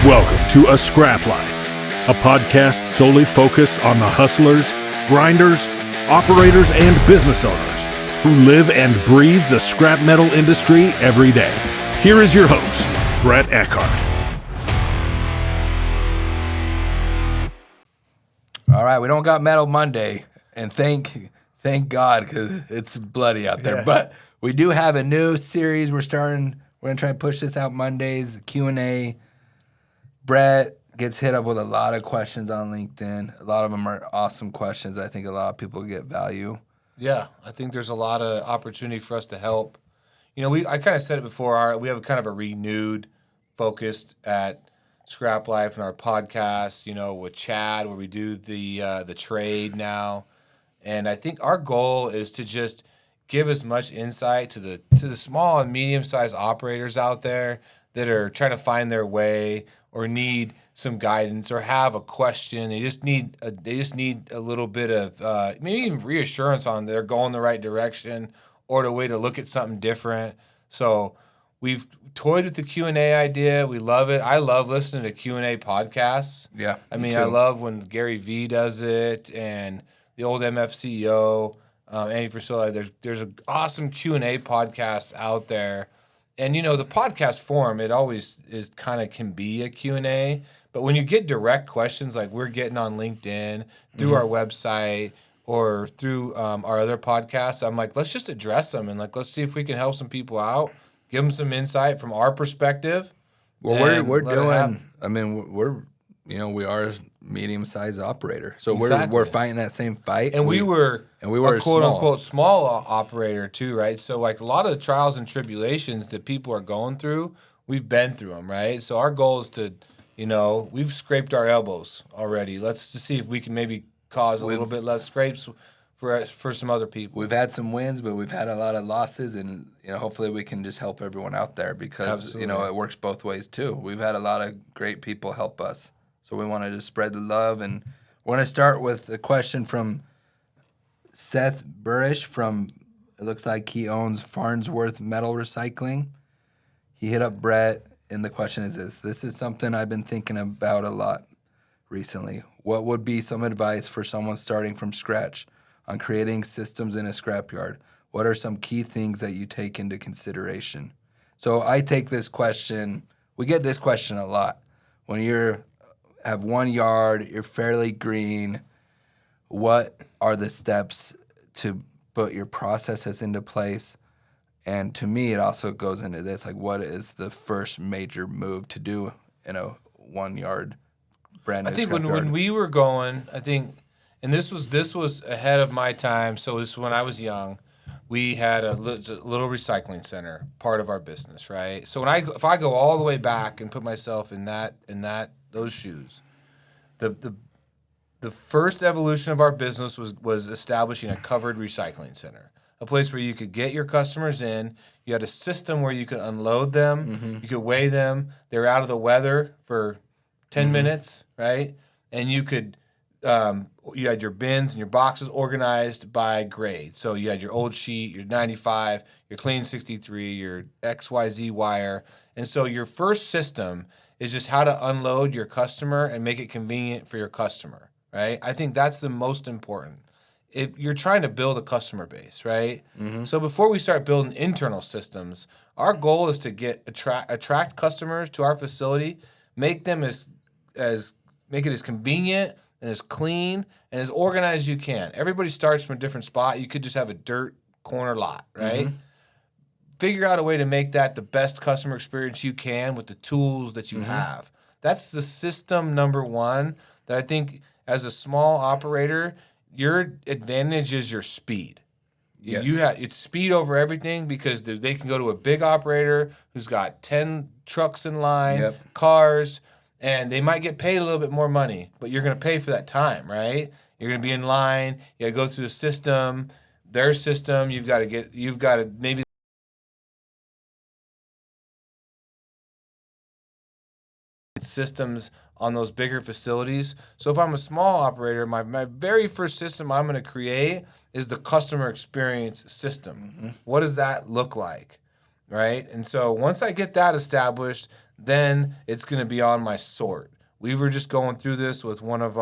Welcome to A Scrap Life, a podcast solely focused on the hustlers, grinders, operators, and business owners who live and breathe the scrap metal industry every day. Here is your host, Brett Eckhart. All right, we don't got Metal Monday, and thank God, because it's bloody out there. Yeah. But we do have a new series we're starting. We're going to try and push this out Mondays, Q&A. Brett gets hit up with a lot of questions on LinkedIn. A lot of them are awesome questions. I think a lot of people get value. Yeah, I think there's a lot of opportunity for us to help. You know, I kind of said it before. We have kind of a renewed focus at Scrap Life and our podcast, you know, with Chad, where we do the trade now. And I think our goal is to just give as much insight to the small and medium-sized operators out there that are trying to find their way or need some guidance or have a question. They just need a little bit of maybe even reassurance on they're going the right direction or the way to look at something different. So we've toyed with the Q&A idea. We love it. I love listening to Q&A podcasts. Yeah, I mean, I love when Gary Vee does it and the old MF CEO, Andy Frisella. There's an awesome Q&A podcasts out there. And, you know, the podcast form, it always is kind of can be a Q&A. But when you get direct questions like we're getting on LinkedIn, through our website, or through our other podcasts, I'm like, let's just address them and, like, let's see if we can help some people out, give them some insight from our perspective. Well, we're doing, I mean, we are a medium-sized operator. So we're fighting that same fight. And we were a quote-unquote small operator too, right? So, like, a lot of the trials and tribulations that people are going through, we've been through them, right? So our goal is to, you know, we've scraped our elbows already. Let's just see if we can maybe cause a little bit less scrapes for some other people. We've had some wins, but we've had a lot of losses, and, you know, hopefully we can just help everyone out there because, Absolutely. You know, it works both ways too. We've had a lot of great people help us. So we wanted to spread the love, and we're going to start with a question from Seth Burish it looks like he owns Farnsworth Metal Recycling. He hit up Brett, and the question is this. This is something I've been thinking about a lot recently. What would be some advice for someone starting from scratch on creating systems in a scrapyard? What are some key things that you take into consideration? So I take this question, we get this question a lot. When you have one yard, you're fairly green, what are the steps to put your processes into place? And to me, it also goes into this, like, what is the first major move to do in a 1 yard brand new I think scrapyard? when we were going, and this was ahead of my time, so this was when I was young, we had a little recycling center, part of our business, right? So if I go all the way back and put myself in those shoes, the first evolution of our business was establishing a covered recycling center, a place where you could get your customers in. You had a system where you could unload them, you could weigh them. They were out of the weather for 10 minutes, right? And you could you had your bins and your boxes organized by grade. So you had your old sheet, your 95, your clean 63, your XYZ wire. And so your first system is just how to unload your customer and make it convenient for your customer, right? I think that's the most important. If you're trying to build a customer base, right? So before we start building internal systems, our goal is to attract customers to our facility, make them make it as convenient and as clean and as organized as you can. Everybody starts from a different spot. You could just have a dirt corner lot, right? Figure out a way to make that the best customer experience you can with the tools that you have. That's the system number one that I think as a small operator, your advantage is your speed. Yes. It's speed over everything because they can go to a big operator who's got 10 trucks in line, cars, and they might get paid a little bit more money, but you're going to pay for that time, right? You're going to be in line. You got to go through the system, their system. You've got to maybe systems on those bigger facilities. So if I'm a small operator, my very first system I'm going to create is the customer experience system. What does that look like? right? And so once I get that established, then it's going to be on my sort. We were just going through this with one of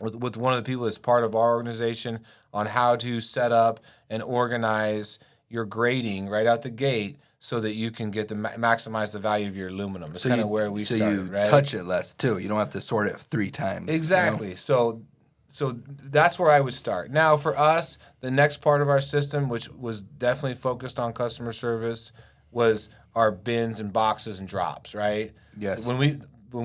with one of the people that's part of our organization on how to set up and organize your grading right out the gate so that you can get the maximize the value of your aluminum. It's kind of where we started, you right? touch it less too. You don't have to sort it 3 times. Exactly. You know? So that's where I would start. Now for us, the next part of our system, which was definitely focused on customer service, was our bins and boxes and drops, right? Yes. When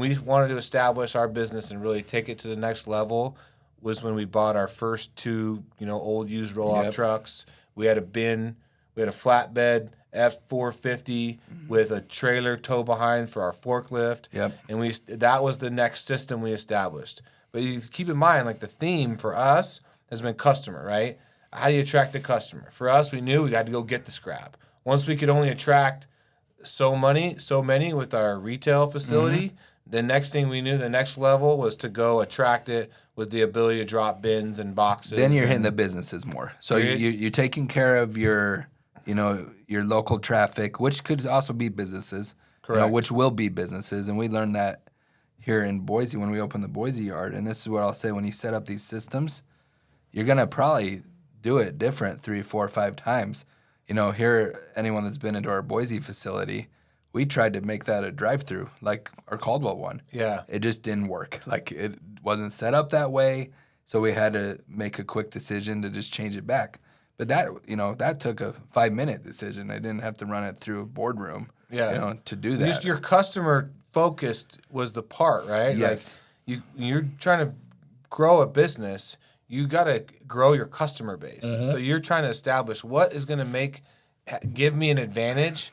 we wanted to establish our business and really take it to the next level was when we bought our first 2, old used roll-off trucks. We had a bin, we had a flatbed F450 with a trailer tow behind for our forklift. Yep. And that was the next system we established. But you keep in mind, like the theme for us has been customer, right? How do you attract the customer? For us, we knew we had to go get the scrap. Once we could only attract so many with our retail facility, the next thing we knew, the next level was to go attract it with the ability to drop bins and boxes. Then you're hitting the businesses more. So you're taking care of your local traffic, which could also be businesses, correct? Which will be businesses, and we learned that here in Boise when we opened the Boise yard. And this is what I'll say: when you set up these systems, you're gonna probably do it different 3, 4, 5 times. Here, anyone that's been into our Boise facility, we tried to make that a drive-through, like our Caldwell one. Yeah. It just didn't work. Like, it wasn't set up that way, so we had to make a quick decision to just change it back. But that took a 5-minute decision. I didn't have to run it through a boardroom, to do that. Just your customer focused was the part, right? Yes. Like you're trying to grow a business, you got to grow your customer base. So you're trying to establish what is going to give me an advantage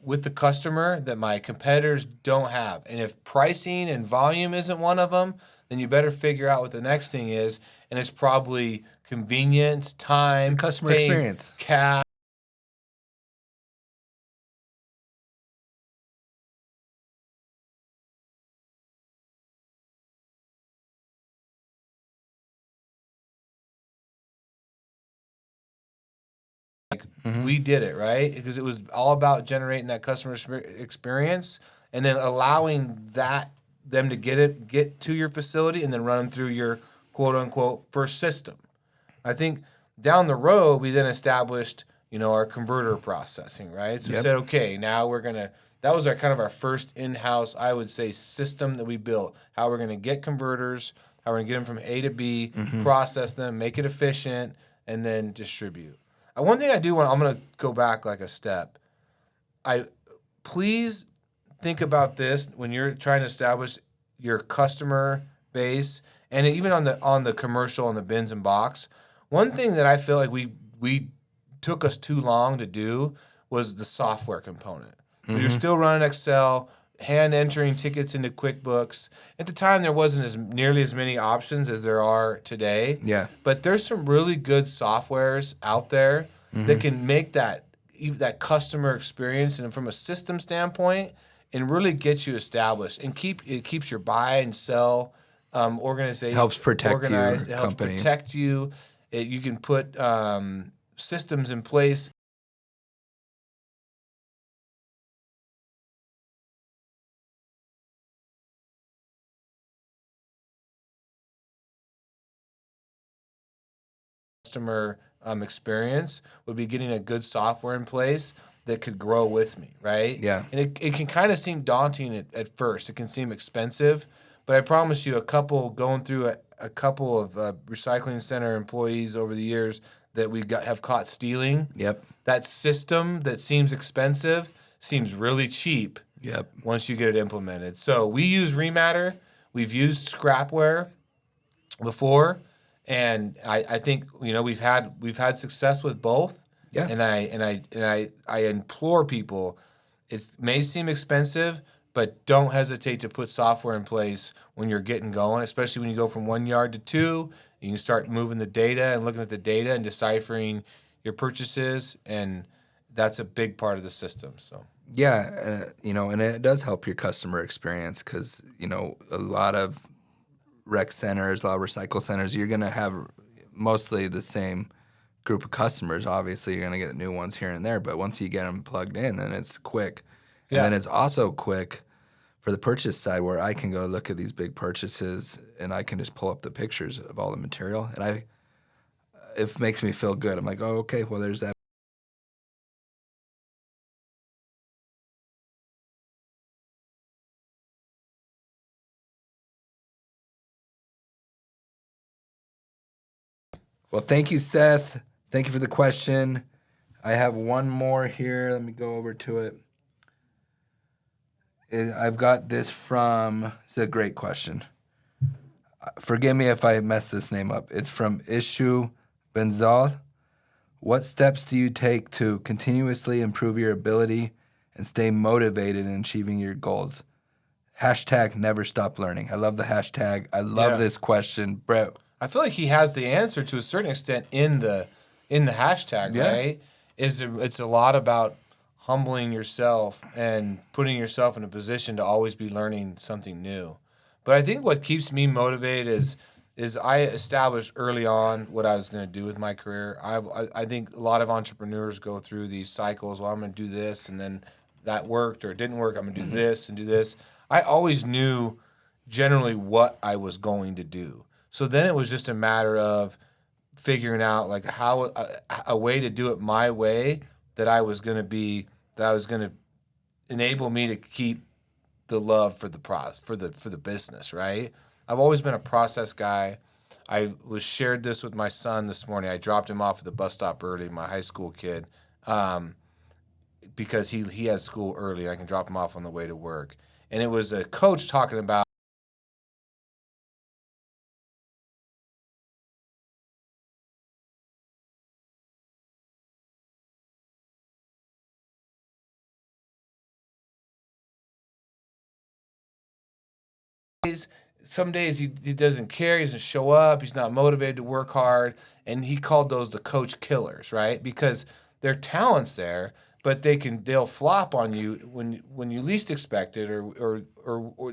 with the customer that my competitors don't have. And if pricing and volume isn't one of them, then you better figure out what the next thing is. And it's probably convenience, time, customer experience, cash. We did it, right? Because it was all about generating that customer experience and then allowing them to get to your facility and then run them through your quote unquote first system. I think down the road we then established, our converter processing, right? So we said, okay, now that was our first in-house, I would say, system that we built. How we're gonna get converters, how we're gonna get them from A to B, process them, make it efficient, and then distribute. One thing I do I'm going to go back like a step. Please think about this when you're trying to establish your customer base, and even on the commercial and the bins and box. One thing that I feel like we took us too long to do was the software component. We were still running Excel, hand entering tickets into QuickBooks. At the time, there wasn't nearly as many options as there are today. Yeah. But there's some really good softwares out there that can make that customer experience, and from a system standpoint, and really get you established and it keeps your buy and sell organization helps protect organized. your it helps company. Protect you. You can put systems in place. Customer experience would be getting a good software in place that could grow with me, right? Yeah. And it can kind of seem daunting at first. It can seem expensive, but I promise you, going through a couple of recycling center employees over the years that have caught stealing. Yep. That system that seems expensive seems really cheap. Yep. Once you get it implemented. So we use Rematter. We've used Scrapware before. And I think we've had success with both. Yeah. And I implore people, it may seem expensive, but don't hesitate to put software in place when you're getting going, especially when you go from 1 yard to 2. You can start moving the data and looking at the data and deciphering your purchases, and that's a big part of the system. So yeah, and it does help your customer experience because a lot of rec centers, a lot of recycle centers, you're going to have mostly the same group of customers, obviously you're going to get new ones here and there, but once you get them plugged in, then it's quick. And then it's also quick for the purchase side where I can go look at these big purchases and I can just pull up the pictures of all the material. And it makes me feel good. I'm like, oh, okay, well, there's that. Well, thank you, Seth. Thank you for the question. I have one more here. Let me go over to it. I've got this from, it's a great question. Forgive me if I mess this name up. It's from Ishu Benzal. What steps do you take to continuously improve your ability and stay motivated in achieving your goals? Hashtag never stop learning. I love the hashtag. I love this question. Brett. I feel like he has the answer to a certain extent in the hashtag, right? It's a lot about humbling yourself and putting yourself in a position to always be learning something new. But I think what keeps me motivated is I established early on what I was going to do with my career. I think a lot of entrepreneurs go through these cycles. Well, I'm going to do this, and then that worked or it didn't work. I'm going to do this and do this. I always knew generally what I was going to do. So then it was just a matter of figuring out like how a way to do it my way that was going to enable me to keep the love for the business, right? I've always been a process guy. I shared this with my son this morning. I dropped him off at the bus stop early, my high school kid, because he has school early. I can drop him off on the way to work. And it was a coach talking about some days he doesn't care, he doesn't show up, he's not motivated to work hard, and he called those the coach killers, right? Because their talent's there, but they'll flop on you when you least expect it, or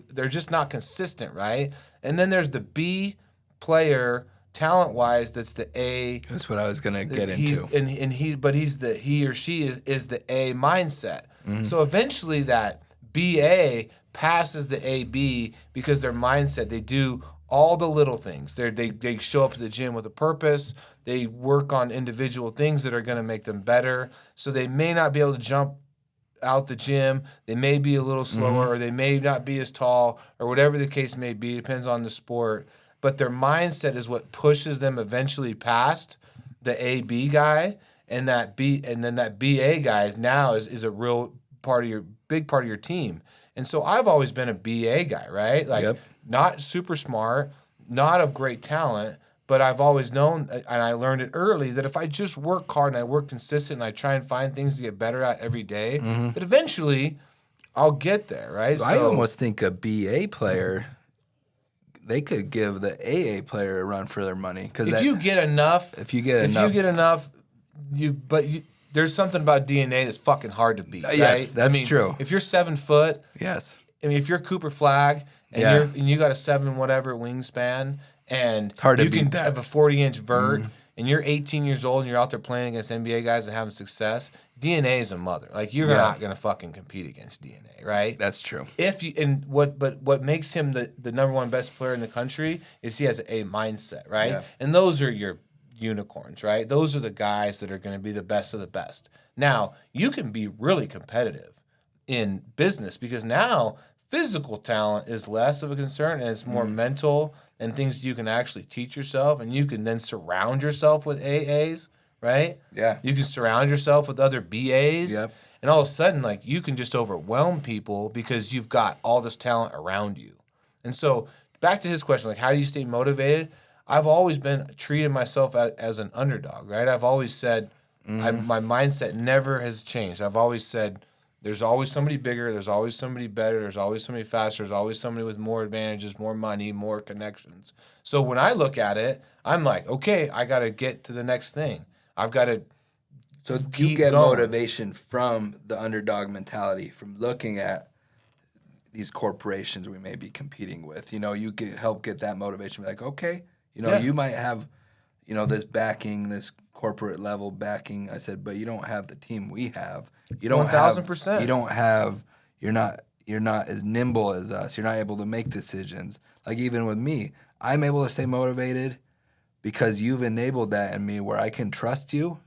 they're just not consistent, right? And then there's the B player talent-wise that's the A. That's what I was gonna get into. He or she is the A mindset. Mm-hmm. So eventually that BA passes the AB because their mindset, they do all the little things. They show up to the gym with a purpose. They work on individual things that are going to make them better. So they may not be able to jump out the gym. They may be a little slower, or they may not be as tall, or whatever the case may be. It depends on the sport. But their mindset is what pushes them eventually past the AB guy, and then that BA guy is a real big part of your team. And so I've always been a BA guy, right? Like not super smart, not of great talent, but I've always known, and I learned it early, that if I just work hard and I work consistent and I try and find things to get better at every day, that eventually I'll get there, right? So I almost think a BA player, they could give the AA player a run for their money. If you get enough, there's something about DNA that's fucking hard to beat. Right? Yes, that's true. If you're 7 foot, if you're Cooper Flagg and you got a 7 whatever wingspan, and you can have a 40-inch vert, and you're 18 years old and you're out there playing against NBA guys and having success, DNA is a mother. Like you're not gonna fucking compete against DNA, right? That's true. What makes him the number one best player in the country is he has a mindset, right? Yeah. And those are your unicorns, right? Those are the guys that are going to be the best of the best. Now, you can be really competitive in business because now physical talent is less of a concern and it's more mental and things you can actually teach yourself, and you can then surround yourself with AAs, right? Yeah. You can surround yourself with other BAs. Yep. And all of a sudden, like, you can just overwhelm people because you've got all this talent around you. And so back to his question, like, how do you stay motivated? I've always been treating myself as an underdog, right? I've always said, my mindset never has changed. I've always said, there's always somebody bigger, there's always somebody better, there's always somebody faster, there's always somebody with more advantages, more money, more connections. So when I look at it, I'm like, okay, I got to get to the next thing. I've got to So you get motivation from the underdog mentality, from looking at these corporations we may be competing with. You know, you can help get that motivation. Like, okay, you know, you might have, you know, this backing, this corporate level backing. I said, but you don't have the team we have. You don't 1,000%. You don't have. You're not as nimble as us. You're not able to make decisions. Like even with me, I'm able to stay motivated because you've enabled that in me where I can trust you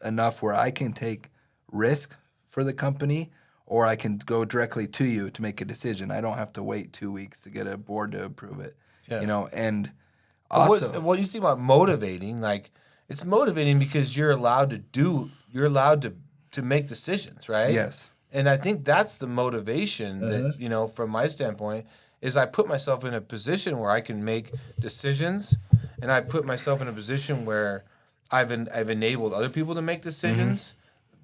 enough where I can take risk for the company, or I can go directly to you to make a decision. I don't have to wait 2 weeks to get a board to approve it. Yeah. And also, when you think about motivating, like it's motivating because you're allowed to make decisions, right? Yes. And I think that's the motivation that, from my standpoint, is I put myself in a position where I can make decisions, and I put myself in a position where I've enabled other people to make decisions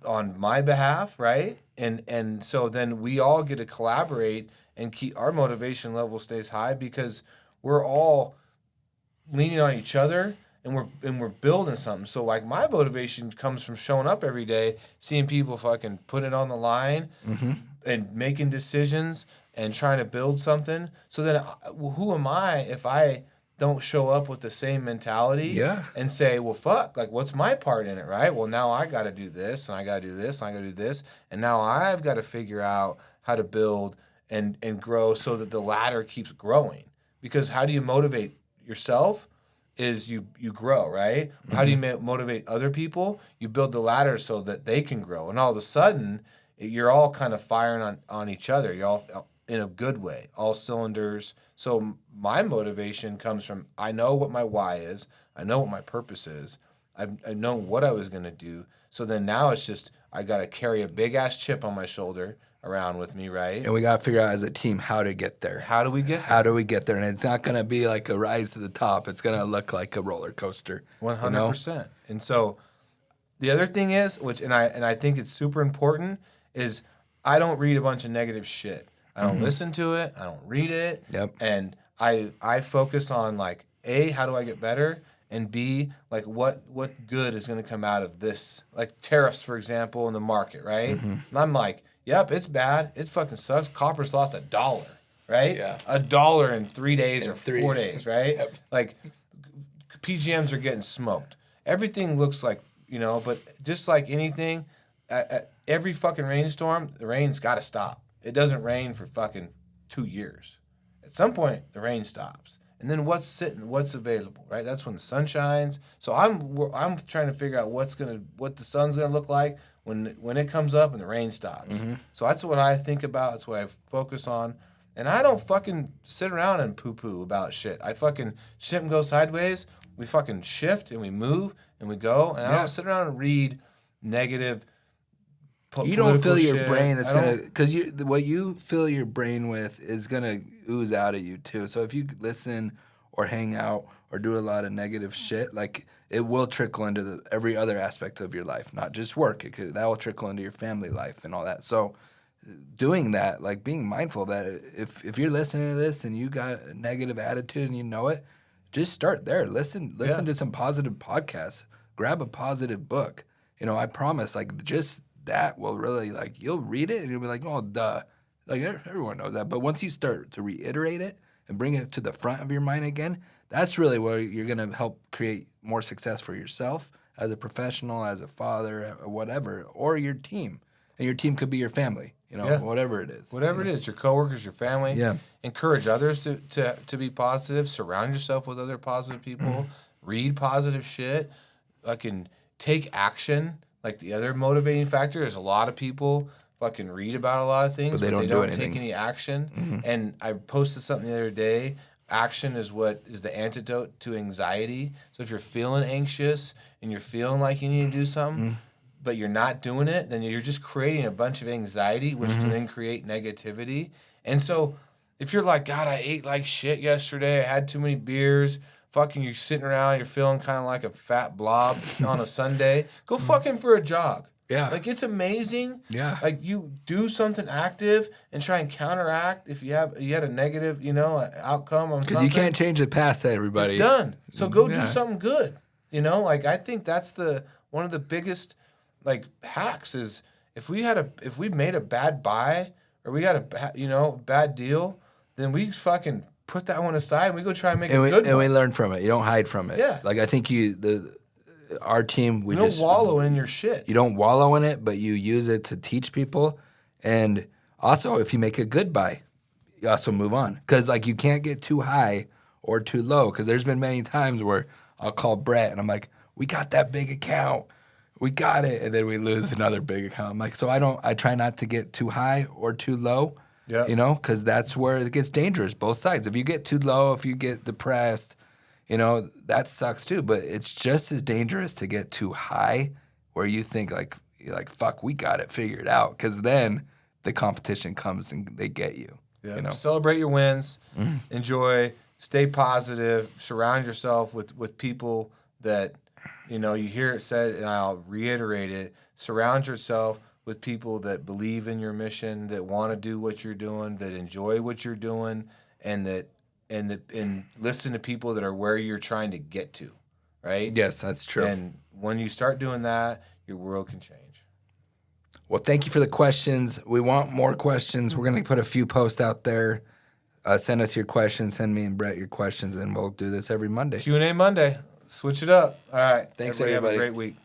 on my behalf, right? And so then we all get to collaborate and keep our motivation level stays high because we're all leaning on each other and we're building something. So like my motivation comes from showing up every day, seeing people fucking put it on the line and making decisions and trying to build something. So then who am I if I don't show up with the same mentality and say, well, fuck, like what's my part in it, right? Well, now I got to do this and I got to do this and I got to do this. And now I've got to figure out how to build and grow so that the ladder keeps growing. Because how do you motivate yourself is you grow, right? How do you motivate other people? You build the ladder so that they can grow. And all of a sudden, you're all kind of firing on each other. You're all in a good way, all cylinders. So my motivation comes from I know what my why is. I know what my purpose is. I know what I was going to do. So then now it's just I got to carry a big-ass chip on my shoulder around with me, right? And we got to figure out as a team how to get there. How do we get there? How do we get there? And it's not going to be like a rise to the top. It's going to look like a roller coaster. 100%. And so the other thing is, and I think it's super important, is I don't read a bunch of negative shit. I don't listen to it. I don't read it. Yep. And I focus on like A, how do I get better? And B, like what good is going to come out of this? Like tariffs, for example, in the market, right? And I'm like, yep, it's bad. It fucking sucks. Copper's lost $1, right? Yeah. $1 in 3 days or 3 4 days, right? Yep. Like PGMs are getting smoked. Everything looks like, but just like anything, every fucking rainstorm, the rain's got to stop. It doesn't rain for fucking 2 years. At some point, the rain stops. And then what's available, right? That's when the sun shines. So I'm trying to figure out what the sun's gonna look like when it comes up and the rain stops. So that's what I think about. That's what I focus on. And I don't fucking sit around and poo-poo about shit. I fucking shit and go sideways. We fucking shift and we move and we go. And I don't sit around and read negative. You don't fill your brain. That's because what you fill your brain with is gonna ooze out at you too. So if you listen or hang out or do a lot of negative shit, like it will trickle into every other aspect of your life, not just work. That will trickle into your family life and all that. So doing that, like being mindful of that, if you're listening to this and you got a negative attitude and you know it, just start there. Listen to some positive podcasts. Grab a positive book. I promise, like just that will really, like, you'll read it and you'll be like, oh, duh. Like, everyone knows that. But once you start to reiterate it and bring it to the front of your mind again, that's really where you're going to help create more success for yourself as a professional, as a father, or whatever, or your team. And your team could be your family, whatever it is. Whatever it is, your coworkers, your family. Yeah. Encourage others to be positive. Surround yourself with other positive people. Read positive shit. Fucking take action. Like the other motivating factor is a lot of people fucking read about a lot of things, but they don't take any action. And I posted something the other day. Action is what is the antidote to anxiety. So if you're feeling anxious and you're feeling like you need to do something, but you're not doing it, then you're just creating a bunch of anxiety, which can then create negativity. And so if you're like, God, I ate like shit yesterday, I had too many beers, fucking you're sitting around, you're feeling kind of like a fat blob on a Sunday, go fucking for a jog. Yeah. Like, it's amazing. Yeah. Like, you do something active and try and counteract if you had a negative, outcome on something. Because you can't change the past, everybody. It's done. So go do something good. Like, I think that's one of the biggest, like, hacks is if we made a bad buy or we got a, bad deal, then we fucking put that one aside and we go try and make a good one. And we learn from it. You don't hide from it. Yeah. Like, I think our team, we You don't just wallow in your shit. You don't wallow in it, but you use it to teach people. And also, if you make a good buy, you also move on. Because, like, you can't get too high or too low. Because there's been many times where I'll call Brett, and I'm like, we got that big account. We got it. And then we lose another big account. I'm like, so I try not to get too high or too low. Yeah. You know, because that's where it gets dangerous, both sides. If you get too low, if you get depressed, you know, that sucks too. But it's just as dangerous to get too high where you think you're like, fuck, we got it figured out. Because then the competition comes and they get you. Yeah. You know? Celebrate your wins. Enjoy. Stay positive. Surround yourself with people that, you know, you hear it said, and I'll reiterate it. Surround yourself with people that believe in your mission, that want to do what you're doing, that enjoy what you're doing, and listen to people that are where you're trying to get to, right? Yes, that's true. And when you start doing that, your world can change. Well, thank you for the questions. We want more questions. We're going to put a few posts out there. Send us your questions. Send me and Brett your questions, and we'll do this every Monday. Q&A Monday. Switch it up. All right. Thanks, Have a everybody. great week.